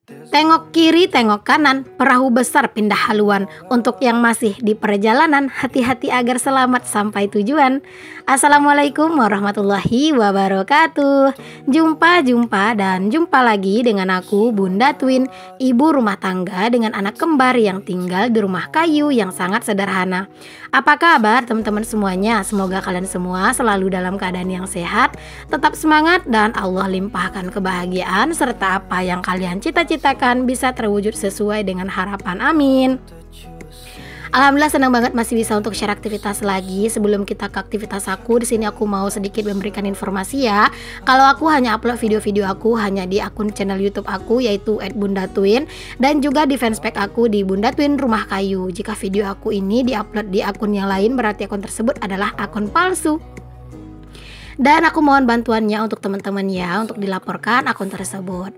Tengok kiri, tengok kanan, perahu besar pindah haluan. Untuk yang masih di perjalanan, hati-hati agar selamat sampai tujuan. Assalamualaikum warahmatullahi wabarakatuh. Jumpa dan jumpa lagi dengan aku, Bunda Twin, ibu rumah tangga dengan anak kembar yang tinggal di rumah kayu yang sangat sederhana. Apa kabar teman-teman semuanya? Semoga kalian semua selalu dalam keadaan yang sehat, tetap semangat, dan Allah limpahkan kebahagiaan serta apa yang kalian cita-citakan bisa terwujud sesuai dengan harapan. Amin. Alhamdulillah, senang banget masih bisa untuk share aktivitas lagi. Sebelum kita ke aktivitas aku, di sini aku mau sedikit memberikan informasi ya. Kalau aku hanya upload video-video aku hanya di akun channel YouTube aku, yaitu @bundatwin, dan juga di fanspage aku di Bunda Twin Rumah Kayu. Jika video aku ini diupload di akun yang lain, berarti akun tersebut adalah akun palsu. Dan aku mohon bantuannya untuk teman-teman ya, untuk dilaporkan akun tersebut.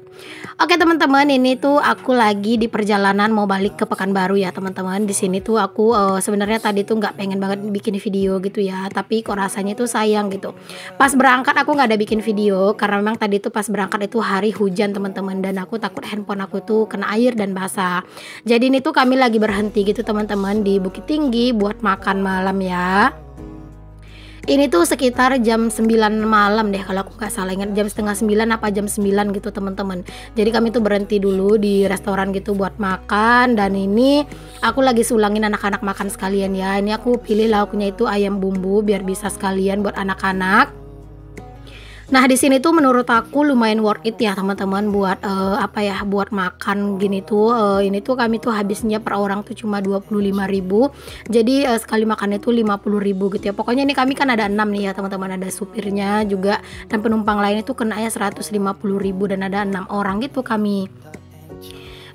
Oke teman-teman, ini tuh aku lagi di perjalanan mau balik ke Pekanbaru ya teman-teman. Di sini tuh aku sebenarnya tadi tuh nggak pengen banget bikin video gitu ya, tapi kok rasanya tuh sayang gitu. Pas berangkat aku nggak ada bikin video karena memang tadi tuh pas berangkat itu hari hujan teman-teman, dan aku takut handphone aku tuh kena air dan basah. Jadi ini tuh kami lagi berhenti gitu teman-teman di Bukit Tinggi buat makan malam ya. Ini tuh sekitar jam 9 malam deh kalau aku nggak salah, ingat jam setengah 9 apa jam 9 gitu teman-teman. Jadi kami tuh berhenti dulu di restoran gitu buat makan, dan ini aku lagi sulangin anak-anak makan sekalian ya. Ini aku pilih lauknya itu ayam bumbu biar bisa sekalian buat anak-anak. Nah di sini tuh menurut aku lumayan worth it ya teman-teman buat buat makan gini tuh. Ini tuh kami tuh habisnya per orang tuh cuma 25.000. Jadi sekali makan itu 50.000 gitu ya. Pokoknya ini kami kan ada 6 nih ya teman-teman, ada supirnya juga dan penumpang lain itu kena ya 150.000, dan ada 6 orang gitu kami.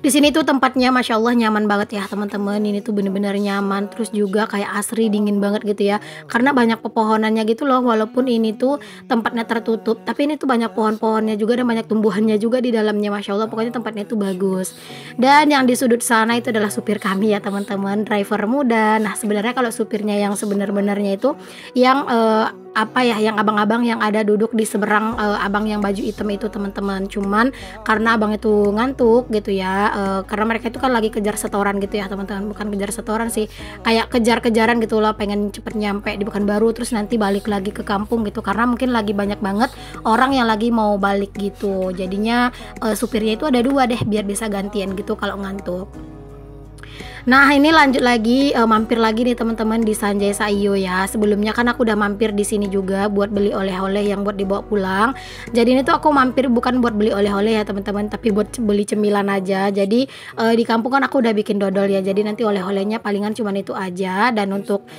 Di sini tuh tempatnya masya Allah nyaman banget ya teman-teman. Ini tuh bener-bener nyaman, terus juga kayak asri, dingin banget gitu ya, karena banyak pepohonannya gitu loh. Walaupun ini tuh tempatnya tertutup, tapi ini tuh banyak pohon-pohonnya juga dan banyak tumbuhannya juga di dalamnya, masya Allah. Pokoknya tempatnya tuh bagus. Dan yang di sudut sana itu adalah supir kami ya teman-teman, driver muda. Nah sebenarnya kalau supirnya yang sebenar-benarnya itu yang yang abang-abang yang ada duduk di seberang abang yang baju hitam itu teman-teman. Cuman karena abang itu ngantuk gitu ya, karena mereka itu kan lagi kejar setoran gitu ya teman-teman. Bukan kejar setoran sih, kayak kejar-kejaran gitu loh, pengen cepet nyampe di Pekanbaru terus nanti balik lagi ke kampung gitu, karena mungkin lagi banyak banget orang yang lagi mau balik gitu. Jadinya supirnya itu ada 2 deh biar bisa gantian gitu kalau ngantuk. Nah ini lanjut lagi, mampir lagi nih teman-teman di Sanjay Saiyo ya. Sebelumnya kan aku udah mampir di sini juga buat beli oleh-oleh yang buat dibawa pulang. Jadi ini tuh aku mampir bukan buat beli oleh-oleh ya teman-teman, tapi buat beli cemilan aja. Jadi di kampung kan aku udah bikin dodol ya, jadi nanti oleh-olehnya palingan cuman itu aja. Dan untuk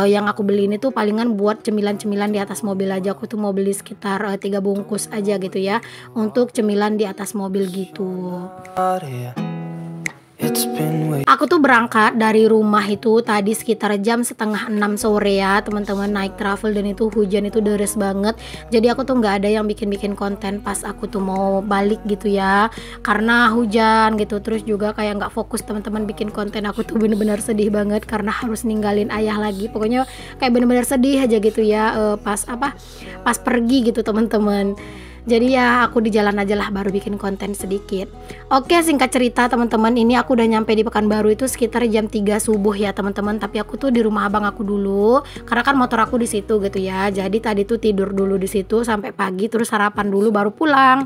yang aku beli ini tuh palingan buat cemilan-cemilan di atas mobil aja. Aku tuh mau beli sekitar 3 bungkus aja gitu ya, untuk cemilan di atas mobil gitu. Aku tuh berangkat dari rumah itu tadi sekitar jam setengah 6 sore ya teman-teman, naik travel, dan itu hujan itu deres banget. Jadi aku tuh nggak ada yang bikin-bikin konten pas aku tuh mau balik gitu ya, karena hujan gitu. Terus juga kayak nggak fokus teman-teman bikin konten. Aku tuh bener-bener sedih banget karena harus ninggalin ayah lagi. Pokoknya kayak bener-bener sedih aja gitu ya, pas pergi gitu teman-teman. Jadi ya aku di jalan aja lah baru bikin konten sedikit. Oke, singkat cerita teman-teman, ini aku udah nyampe di Pekanbaru itu sekitar jam 3 subuh ya teman-teman. Tapi aku tuh di rumah abang aku dulu, karena kan motor aku di situ gitu ya. Jadi tadi tuh tidur dulu di situ sampai pagi, terus sarapan dulu baru pulang.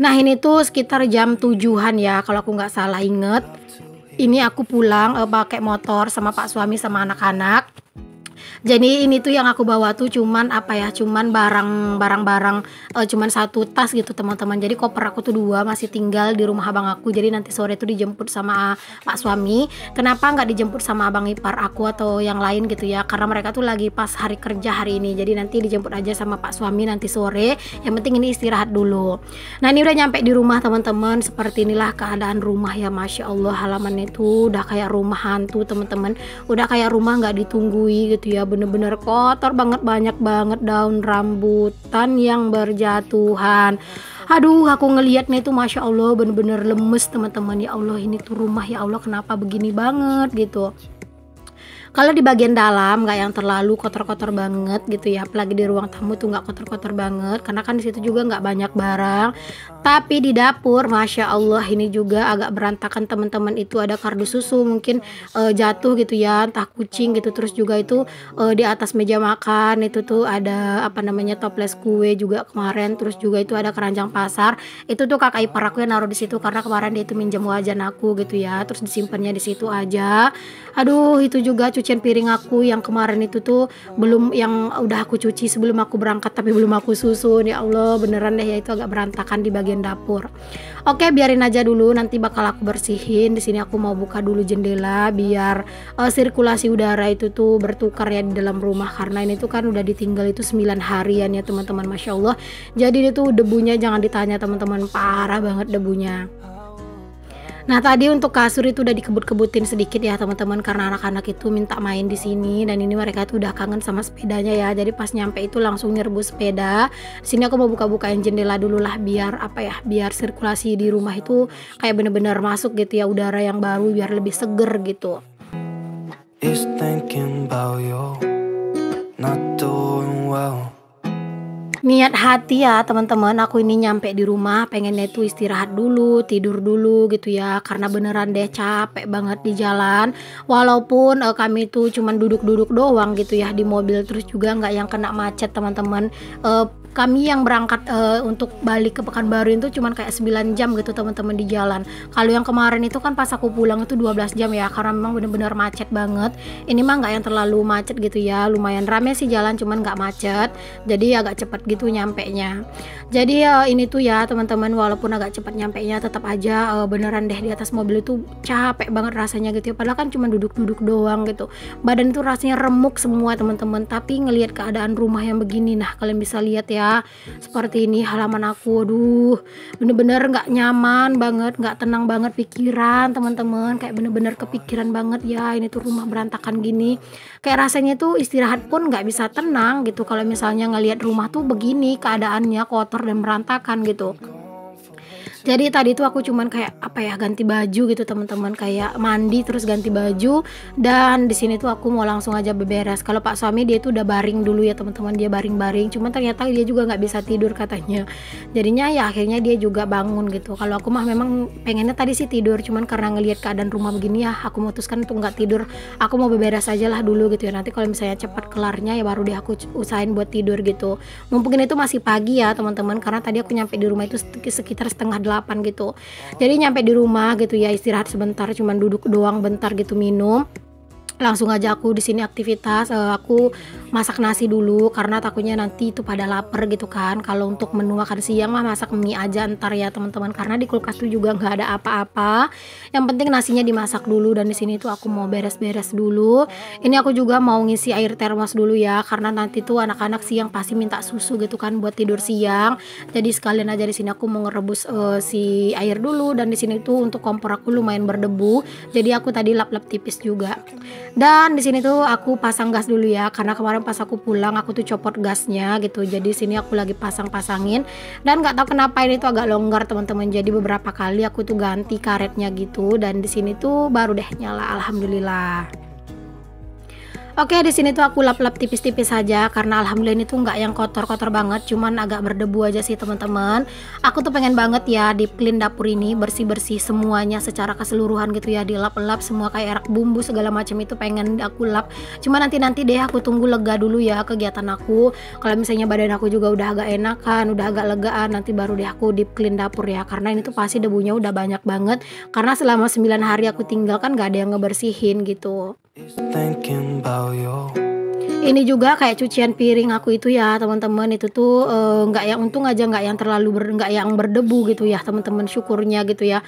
Nah ini tuh sekitar jam 7-an ya kalau aku nggak salah inget. Ini aku pulang pakai motor sama pak suami sama anak-anak. Jadi ini tuh yang aku bawa tuh cuman cuman barang-barang cuman 1 tas gitu teman-teman. Jadi koper aku tuh 2 masih tinggal di rumah abang aku. Jadi nanti sore tuh dijemput sama pak suami. Kenapa nggak dijemput sama abang ipar aku atau yang lain gitu ya, karena mereka tuh lagi pas hari kerja hari ini. Jadi nanti dijemput aja sama pak suami nanti sore. Yang penting ini istirahat dulu. Nah ini udah nyampe di rumah teman-teman. Seperti inilah keadaan rumah ya, masya Allah. Halamannya tuh udah kayak rumah hantu teman-teman. Udah kayak rumah nggak ditunggui gitu ya, bener-bener kotor banget, banyak banget daun rambutan yang berjatuhan. Aduh, aku ngelihatnya itu masya Allah bener-bener lemes teman-teman. Ya Allah, ini tuh rumah ya Allah kenapa begini banget gitu. Kalau di bagian dalam nggak yang terlalu kotor-kotor banget gitu ya, apalagi di ruang tamu tuh nggak kotor-kotor banget karena kan di situ juga nggak banyak barang. Tapi di dapur, masya Allah, ini juga agak berantakan teman-teman. Itu ada kardus susu mungkin jatuh gitu ya, entah kucing gitu. Terus juga itu di atas meja makan itu tuh ada apa namanya, toples kue juga kemarin. Terus juga itu ada keranjang pasar. Itu tuh kakak ipar aku yang naruh di situ karena kemarin dia itu minjem wajan aku gitu ya. Terus disimpannya di situ aja. Aduh, itu juga cucian piring aku yang kemarin itu tuh belum, yang udah aku cuci sebelum aku berangkat tapi belum aku susun. Ya Allah, beneran deh ya, itu agak berantakan di bagian dapur. Oke, biarin aja dulu, nanti bakal aku bersihin. Di sini aku mau buka dulu jendela biar sirkulasi udara itu tuh bertukar ya di dalam rumah, karena ini tuh kan udah ditinggal itu 9 harian ya teman-teman, masya Allah. Jadi ini tuh debunya jangan ditanya teman-teman, parah banget debunya. Nah, tadi untuk kasur itu udah dikebut-kebutin sedikit ya teman-teman, karena anak-anak itu minta main di sini dan ini mereka tuh udah kangen sama sepedanya ya. Jadi pas nyampe itu langsung nyerbu sepeda. Di sini aku mau buka-bukain jendela dulu lah biar apa ya, biar sirkulasi di rumah itu kayak bener-bener masuk gitu ya, udara yang baru biar lebih seger gitu. Is thinking about you, not doing well. Niat hati ya teman-teman, aku ini nyampe di rumah pengennya itu istirahat dulu, tidur dulu gitu ya, karena beneran deh capek banget di jalan. Walaupun kami tuh cuman duduk-duduk doang gitu ya di mobil, terus juga nggak yang kena macet teman-teman. Kami yang berangkat untuk balik ke Pekanbaru itu cuman kayak 9 jam gitu teman-teman di jalan. Kalau yang kemarin itu kan pas aku pulang itu 12 jam ya, karena memang bener-bener macet banget. Ini mah nggak yang terlalu macet gitu ya, lumayan rame sih jalan cuman nggak macet, jadi agak cepet gitu nyampe nya. Jadi ini tuh ya teman-teman, walaupun agak cepet nyampe nya tetap aja beneran deh di atas mobil itu capek banget rasanya gitu ya, padahal kan cuma duduk-duduk doang gitu. Badan itu rasanya remuk semua teman-teman, tapi ngelihat keadaan rumah yang begini, nah kalian bisa lihat ya seperti ini halaman aku. Aduh, bener-bener nggak nyaman banget, nggak tenang banget pikiran teman-teman, kayak bener-bener kepikiran banget ya, ini tuh rumah berantakan gini, kayak rasanya tuh istirahat pun nggak bisa tenang gitu kalau misalnya ngelihat rumah tuh begini keadaannya kotor dan berantakan gitu. Jadi tadi tuh aku cuman kayak apa ya, ganti baju gitu teman-teman, kayak mandi terus ganti baju, dan di sini tuh aku mau langsung aja beberes. Kalau Pak suami dia tuh udah baring dulu ya teman-teman, dia baring-baring, cuman ternyata dia juga nggak bisa tidur katanya. Jadinya ya akhirnya dia juga bangun gitu. Kalau aku mah memang pengennya tadi sih tidur, cuman karena ngelihat keadaan rumah begini ya aku memutuskan untuk nggak tidur. Aku mau beberes aja lah dulu gitu ya. Nanti kalau misalnya cepat kelarnya ya baru deh aku usahain buat tidur gitu. Mumpung itu masih pagi ya teman-teman, karena tadi aku nyampe di rumah itu sekitar setengah 8 gitu. Jadi nyampe di rumah gitu ya, istirahat sebentar, cuman duduk doang bentar gitu, minum. Langsung aja aku di sini aktivitas, aku masak nasi dulu karena takutnya nanti itu pada lapar gitu kan. Kalau untuk menu makan siang mah masak mie aja ntar ya teman-teman, karena di kulkas tuh juga nggak ada apa-apa. Yang penting nasinya dimasak dulu, dan di sini tuh aku mau beres-beres dulu. Ini aku juga mau ngisi air termos dulu ya, karena nanti tuh anak-anak siang pasti minta susu gitu kan buat tidur siang. Jadi sekalian aja di sini aku mau ngerebus si air dulu, dan di sini tuh untuk kompor aku lumayan berdebu. Jadi aku tadi lap-lap tipis juga. Dan di sini tuh aku pasang gas dulu ya, karena kemarin pas aku pulang aku tuh copot gasnya gitu. Jadi sini aku lagi pasang-pasangin, dan nggak tahu kenapa ini tuh agak longgar teman-teman. Jadi beberapa kali aku tuh ganti karetnya gitu, dan di sini tuh baru deh nyala, alhamdulillah. Oke, di sini tuh aku lap-lap tipis-tipis saja karena alhamdulillah ini tuh nggak yang kotor-kotor banget, cuman agak berdebu aja sih teman-teman. Aku tuh pengen banget ya deep clean dapur ini, bersih-bersih semuanya secara keseluruhan gitu ya, dilap-lap semua kayak rak bumbu segala macam itu pengen aku lap. Cuma nanti deh aku tunggu lega dulu ya kegiatan aku. Kalau misalnya badan aku juga udah agak enakan, udah agak legaan, nanti baru deh aku deep clean dapur ya, karena ini tuh pasti debunya udah banyak banget karena selama 9 hari aku tinggal kan gak ada yang ngebersihin gitu. Ini juga kayak cucian piring aku itu ya teman-teman, itu tuh nggak yang, untung aja nggak yang terlalu nggak yang berdebu gitu ya teman-teman, syukurnya gitu ya.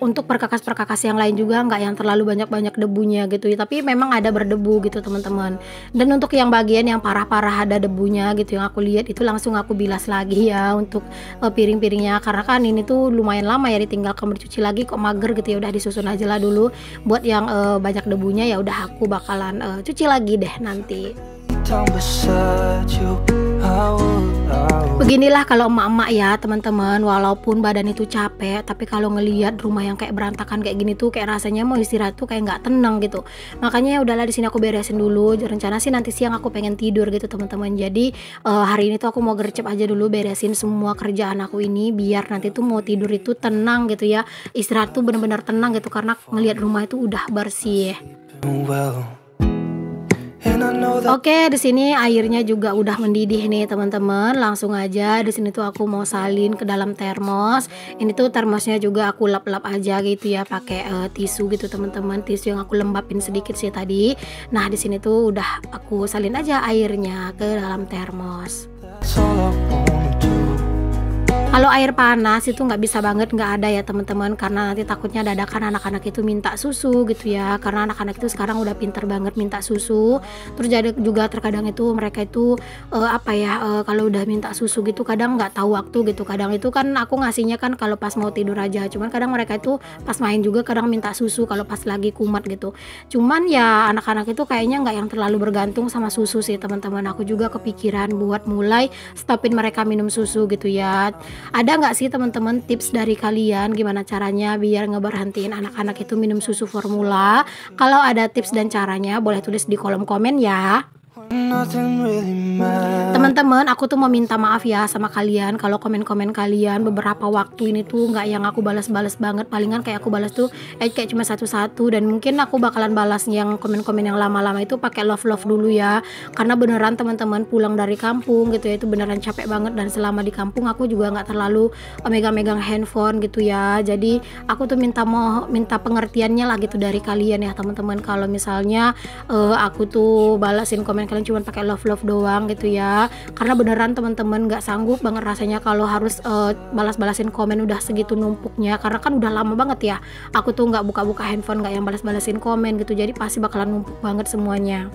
Untuk perkakas-perkakas yang lain juga nggak yang terlalu banyak debunya gitu ya, tapi memang ada berdebu gitu teman-teman. Dan untuk yang bagian yang parah-parah ada debunya gitu yang aku lihat itu langsung aku bilas lagi ya untuk piring-piringnya, karena kan ini tuh lumayan lama ya ditinggalkan bercuci lagi kok mager gitu ya, udah disusun aja lah dulu. Buat yang banyak debunya ya udah aku bakalan cuci lagi deh nanti. Beginilah kalau emak-emak ya teman-teman, walaupun badan itu capek, tapi kalau ngelihat rumah yang kayak berantakan kayak gini tuh kayak rasanya mau istirahat tuh kayak nggak tenang gitu. Makanya ya udahlah, di sini aku beresin dulu. Rencana sih nanti siang aku pengen tidur gitu teman-teman. Jadi hari ini tuh aku mau gercep aja dulu beresin semua kerjaan aku ini, biar nanti tuh mau tidur itu tenang gitu ya. Istirahat tuh bener-bener tenang gitu, karena ngelihat rumah itu udah bersih. Oke, di sini airnya juga udah mendidih nih teman-teman. Langsung aja di sini tuh aku mau salin ke dalam termos. Ini tuh termosnya juga aku lap-lap aja gitu ya, pakai tisu gitu teman-teman. Tisu yang aku lembapin sedikit sih tadi. Nah, di sini tuh udah aku salin aja airnya ke dalam termos. Kalau air panas itu nggak bisa banget nggak ada ya teman-teman, karena nanti takutnya dadakan anak-anak itu minta susu gitu ya, karena anak-anak itu sekarang udah pinter banget minta susu. Terus jadi juga terkadang itu mereka itu kalau udah minta susu gitu kadang nggak tahu waktu gitu. Kadang itu kan aku ngasihnya kan kalau pas mau tidur aja, cuman kadang mereka itu pas main juga kadang minta susu kalau pas lagi kumat gitu. Cuman ya anak-anak itu kayaknya nggak yang terlalu bergantung sama susu sih teman-teman. Aku juga kepikiran buat mulai stopin mereka minum susu gitu ya. Ada nggak sih teman-teman tips dari kalian gimana caranya biar ngeberhentiin anak-anak itu minum susu formula? Kalau ada tips dan caranya boleh tulis di kolom komen ya. Teman-teman, aku tuh mau minta maaf ya sama kalian kalau komen-komen kalian beberapa waktu ini tuh nggak yang aku balas-balas banget. Palingan kayak aku balas tuh kayak cuma satu-satu, dan mungkin aku bakalan balas yang komen-komen yang lama-lama itu pakai love dulu ya. Karena beneran teman-teman pulang dari kampung gitu ya, itu beneran capek banget, dan selama di kampung aku juga nggak terlalu megang-megang handphone gitu ya. Jadi aku tuh minta pengertiannya lah gitu dari kalian ya teman-teman, kalau misalnya aku tuh balasin komen kalian cuma pakai love doang gitu ya, karena beneran teman-teman nggak sanggup banget rasanya kalau harus balas-balasin komen udah segitu numpuknya, karena kan udah lama banget ya aku tuh nggak buka-buka handphone, nggak yang balas-balasin komen gitu, jadi pasti bakalan numpuk banget semuanya.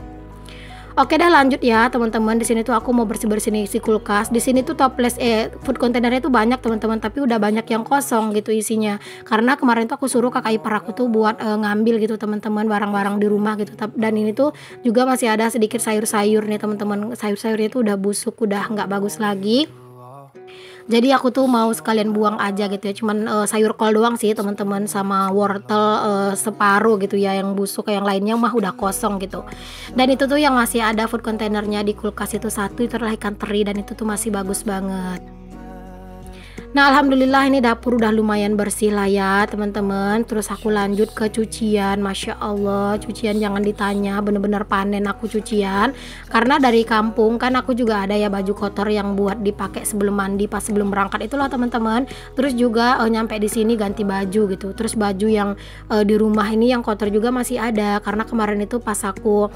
Oke dah, lanjut ya teman-teman. Di sini tuh aku mau bersih-bersih isi kulkas. Di sini tuh toples food containernya tuh banyak teman-teman, tapi udah banyak yang kosong gitu isinya. Karena kemarin tuh aku suruh kakak ipar aku tuh buat ngambil gitu teman-teman barang-barang di rumah gitu. Dan ini tuh juga masih ada sedikit sayur-sayur nih teman-teman. Sayur-sayurnya tuh udah busuk, udah nggak bagus lagi. Jadi aku tuh mau sekalian buang aja gitu ya. Cuman sayur kol doang sih teman-teman, sama wortel separuh gitu ya yang busuk, yang lainnya mah udah kosong gitu. Dan itu tuh yang masih ada food containernya di kulkas itu satu, itu adalah ikan teri, dan itu tuh masih bagus banget. Nah, alhamdulillah ini dapur udah lumayan bersih lah ya teman-teman. Terus aku lanjut ke cucian. Masya Allah, cucian jangan ditanya, bener-bener panen aku cucian. Karena dari kampung kan aku juga ada ya baju kotor yang buat dipakai sebelum mandi pas sebelum berangkat itulah teman-teman. Terus juga nyampe di sini ganti baju gitu. Terus baju yang di rumah ini yang kotor juga masih ada, karena kemarin itu pas aku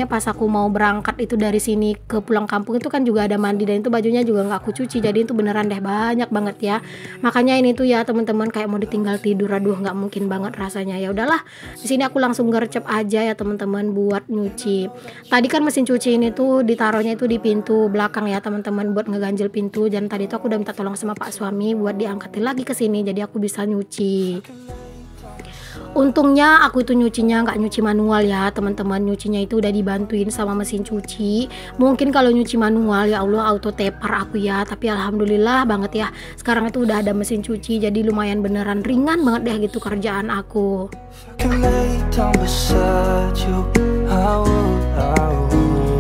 pas aku mau berangkat itu dari sini ke pulang kampung itu kan juga ada mandi, dan itu bajunya juga nggak aku cuci. Jadi itu beneran deh banyak banget ya. Makanya ini tuh ya teman-teman kayak mau ditinggal tidur, aduh nggak mungkin banget rasanya. Ya udahlah, di sini aku langsung gercep aja ya teman-teman buat nyuci. Tadi kan mesin cuci ini tuh ditaruhnya itu di pintu belakang ya teman-teman, buat ngeganjel pintu, dan tadi tuh aku udah minta tolong sama Pak suami buat diangkatin lagi ke sini jadi aku bisa nyuci. Untungnya aku itu nyucinya nggak nyuci manual ya teman-teman, nyucinya itu udah dibantuin sama mesin cuci. Mungkin kalau nyuci manual ya Allah auto tepar aku ya, tapi alhamdulillah banget ya sekarang itu udah ada mesin cuci, jadi lumayan beneran ringan banget deh gitu kerjaan aku.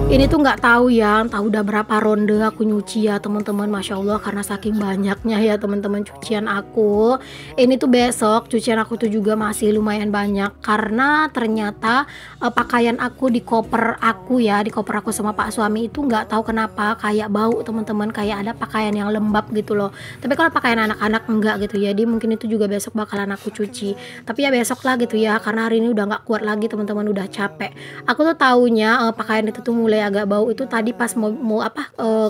Ini tuh nggak tahu ya, entah udah berapa ronde aku nyuci ya teman-teman, masya Allah, karena saking banyaknya ya teman-teman cucian aku. Ini tuh besok cucian aku tuh juga masih lumayan banyak, karena ternyata pakaian aku di koper aku ya, di koper aku sama Pak suami itu nggak tahu kenapa kayak bau teman-teman, kayak ada pakaian yang lembab gitu loh. Tapi kalau pakaian anak-anak enggak gitu ya, jadi mungkin itu juga besok bakalan aku cuci. Tapi ya besok lah gitu ya, karena hari ini udah nggak kuat lagi teman-teman, udah capek. Aku tuh taunya pakaian itu tuh mulai agak bau itu tadi pas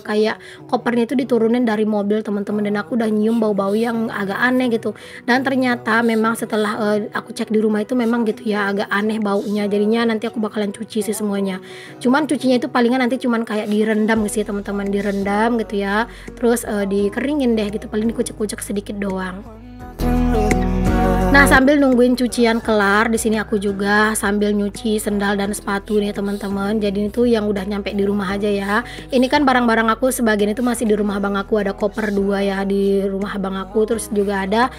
kayak kopernya itu diturunin dari mobil teman-teman, dan aku udah nyium bau-bau yang agak aneh gitu. Dan ternyata memang setelah aku cek di rumah itu memang gitu ya agak aneh baunya, jadinya nanti aku bakalan cuci sih semuanya. Cuman cucinya itu palingan nanti cuman kayak direndam sih teman-teman, direndam gitu ya, terus dikeringin deh gitu, paling dikucek-kucek sedikit doang. Nah, sambil nungguin cucian kelar, di sini aku juga sambil nyuci sendal dan sepatu nih teman-teman. Jadi itu yang udah nyampe di rumah aja ya. Ini kan barang-barang aku sebagian itu masih di rumah abang aku, ada koper 2 ya di rumah abang aku, terus juga ada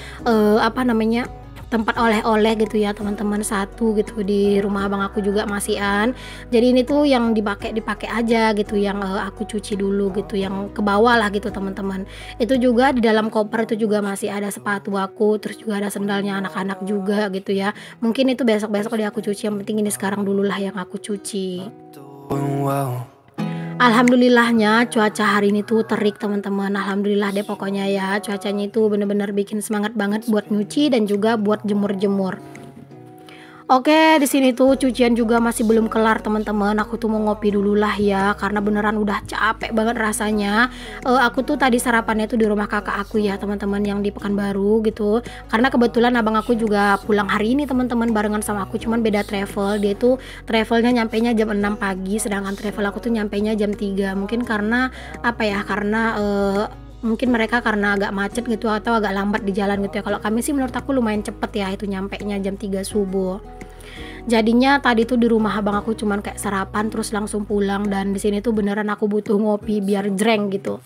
apa namanya? Tempat oleh-oleh gitu ya teman-teman, satu gitu di rumah abang aku juga masihan. Jadi ini tuh yang dipakai aja gitu, yang aku cuci dulu gitu, yang ke bawah lah gitu teman-teman. Itu juga di dalam koper itu juga masih ada sepatu aku, terus juga ada sendalnya anak-anak juga gitu ya. Mungkin itu besok-besok deh aku cuci, yang penting ini sekarang dulu lah yang aku cuci. Alhamdulillahnya cuaca hari ini tuh terik teman-teman. Alhamdulillah deh pokoknya ya, cuacanya itu bener-bener bikin semangat banget buat nyuci dan juga buat jemur-jemur. Oke, di sini tuh cucian juga masih belum kelar teman-teman. Aku tuh mau ngopi dulu lah ya, karena beneran udah capek banget rasanya. Aku tuh tadi sarapannya tuh di rumah kakak aku ya teman-teman, yang di Pekanbaru gitu. Karena kebetulan abang aku juga pulang hari ini teman-teman, barengan sama aku, cuman beda travel. Dia tuh travelnya nyampainya jam 6 pagi, sedangkan travel aku tuh nyampainya jam 3. Mungkin karena apa ya? Karena mungkin mereka karena agak macet gitu atau agak lambat di jalan gitu ya. Kalau kami sih menurut aku lumayan cepet ya, itu nyampainya jam 3 subuh. Jadinya tadi tuh di rumah abang aku cuman kayak sarapan terus langsung pulang, dan di sini tuh beneran aku butuh ngopi biar jreng gitu.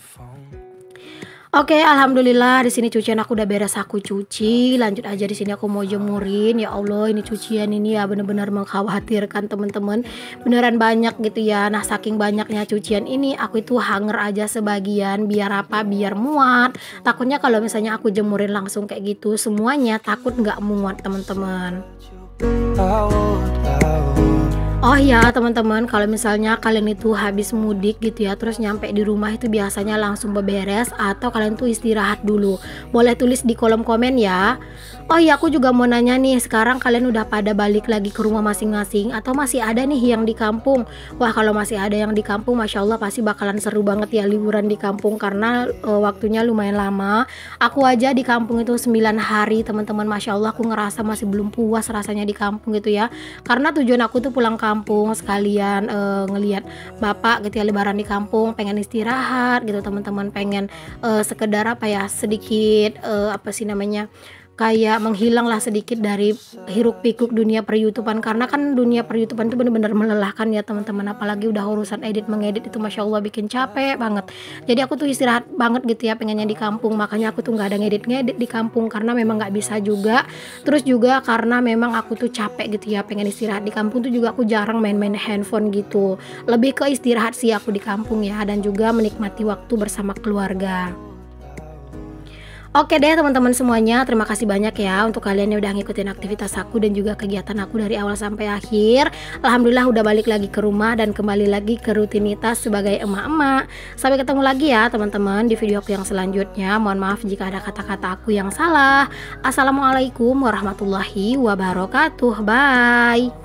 Oke, alhamdulillah di sini cucian aku udah beres aku cuci. Lanjut aja, di sini aku mau jemurin. Ya Allah, ini cucian ini ya bener-bener mengkhawatirkan teman-teman. Beneran banyak gitu ya. Nah, saking banyaknya cucian ini, aku itu hanger aja sebagian biar apa? Biar muat. Takutnya kalau misalnya aku jemurin langsung kayak gitu semuanya, takut nggak muat teman-teman. Oh ya teman-teman, kalau misalnya kalian itu habis mudik gitu ya, terus nyampe di rumah itu biasanya langsung beberes atau kalian tuh istirahat dulu? Boleh tulis di kolom komen ya. Oh ya, aku juga mau nanya nih, sekarang kalian udah pada balik lagi ke rumah masing-masing atau masih ada nih yang di kampung? Wah, kalau masih ada yang di kampung, Masya Allah pasti bakalan seru banget ya liburan di kampung, karena waktunya lumayan lama. Aku aja di kampung itu 9 hari teman-teman, Masya Allah aku ngerasa masih belum puas rasanya di kampung gitu ya. Karena tujuan aku tuh pulang kampung sekalian ngelihat bapak gitu ya, lebaran di kampung, pengen istirahat gitu teman-teman, pengen sekedar apa ya, sedikit apa sih namanya, kayak menghilang lah sedikit dari hiruk pikuk dunia per-YouTubean, karena kan dunia per-YouTubean itu bener-bener melelahkan ya teman-teman, apalagi udah urusan edit mengedit itu Masya Allah bikin capek banget. Jadi aku tuh istirahat banget gitu ya, pengennya di kampung, makanya aku tuh nggak ada ngedit di kampung karena memang nggak bisa juga. Terus juga karena memang aku tuh capek gitu ya, pengen istirahat. Di kampung tuh juga aku jarang main-main handphone gitu, lebih ke istirahat sih aku di kampung ya, dan juga menikmati waktu bersama keluarga. Oke deh teman-teman semuanya, terima kasih banyak ya untuk kalian yang udah ngikutin aktivitas aku dan juga kegiatan aku dari awal sampai akhir. Alhamdulillah udah balik lagi ke rumah dan kembali lagi ke rutinitas sebagai emak-emak. Sampai ketemu lagi ya teman-teman di video aku yang selanjutnya. Mohon maaf jika ada kata-kata aku yang salah. Assalamualaikum warahmatullahi wabarakatuh. Bye.